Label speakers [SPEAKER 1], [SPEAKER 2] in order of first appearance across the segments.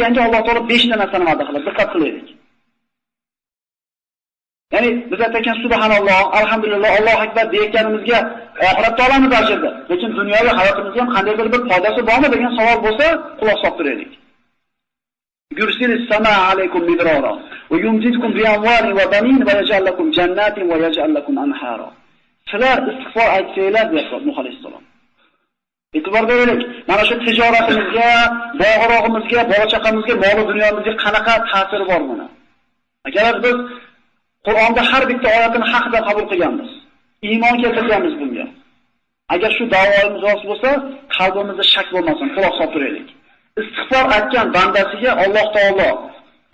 [SPEAKER 1] Yangi Alloh taolo 5 ta narsani va'da qiladi. Diqqat qilaylik. Ya'ni biz aytgan subhanalloh, alhamdulillah, Allohu akbar deyotganimizga oxiratda olamiz ajrni. Lekin dunyoviy hayotimizda ham qandaydir bir foydasi bormi degan savol bo'lsa, quloq solib turaylik. Yursilis samaa alaykum midrara va yumdidkum bi amwalin va banin va yaj'al lakum jannatin va yaj'al lakum anhara. Sizlar istig'for aytsanglar deyapti Nuh alayhisalom. E'tibor beraylik. Mana shu tijoratimizga, bog'rog'imizga, bola-chaqamizga, mol-dunyomizga qanaqa ta'siri bor buni? Agar biz Qur'onda har bitta oyatini haqida qabul qilganmiz, iymon keltirganmiz bunga. Agar shu da'voimiz rost bo'lsa, qalbimizda shak bo'lmasin, quloq solib turaylik. Istig'for aytgan bandasiga Alloh taolo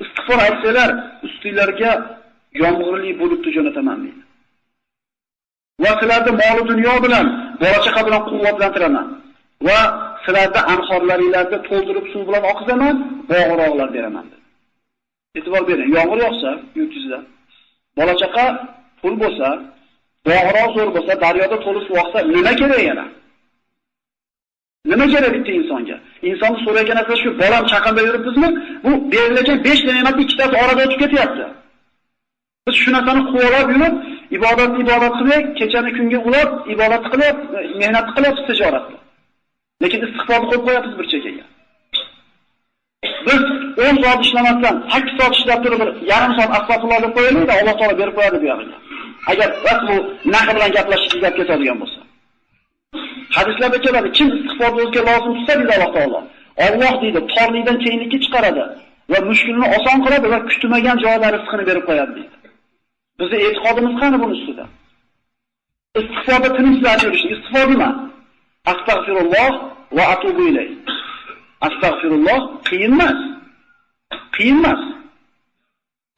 [SPEAKER 1] istig'for aytsalar, ustinglarga yomg'irli bulutni jo'nataman deydi. Va sizlarni mol dunyo bilan, bola-chaqa bilan quvvatlantiraman. Va sizlarni anhorlaringizlarni to'ldirib suv bilan oqizaman, bog'roqlar beraman dedi. E'tibor bering, yomg'ir yog'sa yurt yuzida, bola-chaqa pul bo'lsa, bog'roq zo'r bo'lsa, daryoda to'lib suv oqsa, nima kerak yana? Nima kerak bitta insonga? Insonni so'rayotgan narsa shu, bolam chaqanda yuribmizmi? Bu berilgan 5 ta ne'matning ikkitasi orada o'tib ketyapti. Biz shu narsani quvalab yurib, ibodat qilib, kechani kunga ulab, ibodat qilib, mehnat qilib tijoratda. Lekin istig'forni qo'yib qo'yapmiz bir chekkaga. Biz 10 soat ishlamasdan 8 soat ishlab turib, yarim soat astag'firulloh deb qo'yaylik, Alloh taolo berib qo'yadi bu yerga. Agar bas bu naql bilan gaplashishga gap ketadigan bo'lsa. Hadislarda keladi, kim istig'forni o'ziga lozim tutsa deydi Alloh taolo. Alloh deydi, torlikdan kenglikka chiqaradi va mushkulni oson qiladi va kutmagan joyda rizqini berib qo'yadi deydi. Bizning e'tiqodimiz qani buning ustida? Istig'forda tinimsiz yurish, istig'for nima? Astagfirulloh va atubu ilayh. Astagfirulloh qiyin emas. Qiyin emas.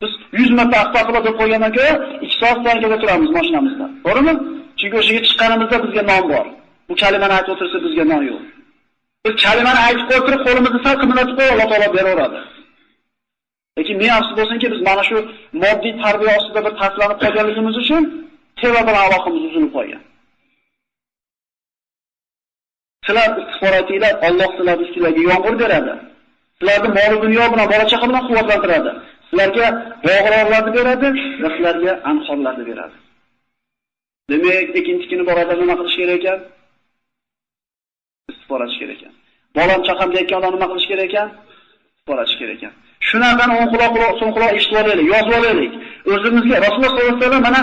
[SPEAKER 1] Biz 100 marta astagfirulloh deb qo'ygandan keyin 2 soatdan keyin turamiz mashinamizda. To'g'rimi? Chunki o'sha yerga chiqqanimizda bizga non bor. Bu kalimani aytib o'tirsa bizga non yo'q. Biz kalimani aytib qo'yib turib qo'limizni sal qimlatib qo'yib Alloh taolo beraveradi. Lekin men afsus bo'lsinki, biz mana shu moddiy tarbiya ostida bir taslanib qolganligimiz uchun teva bilan aloqamiz uzilib qolgan. Sizlar istig'for aytinglar, Alloh sizlarga ustinglarga yomg'ir beradi. Sizlarni mol dunyo bilan, bola-chaqa bilan quvvatlantiradi. Sizlarga bog'roqlarni beradi va sizlarga anhorlarni beradi. Demak, ekin-tikini borada nima qilish kerak ekan? Istig'for etish kerak ekan. Bolam chaqam deyotgan odam nima qilish kerak ekan? Istig'for etish kerak ekan. Shunaqani o'ng quloq, so'ng quloq eshitib olaylik, yozib olaylik. O'zimizga Rasululloh sollallohu alayhi vasallam mana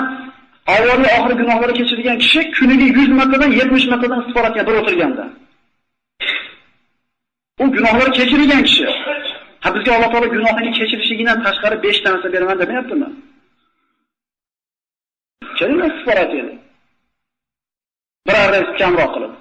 [SPEAKER 1] avvaliy oxirgi gunohlarni kechirgan kishi kuniga 100 martadan 70 martadan istig'for etgan bir o'tirganda. U gunohlarni kechirgan kishi. Ha bizga Alloh taolo gunohini kechirishigidan tashqari 5 ta narsa beraman demayaptimi? Kelin istig'for etaylik. Bir arra kamroq qilib.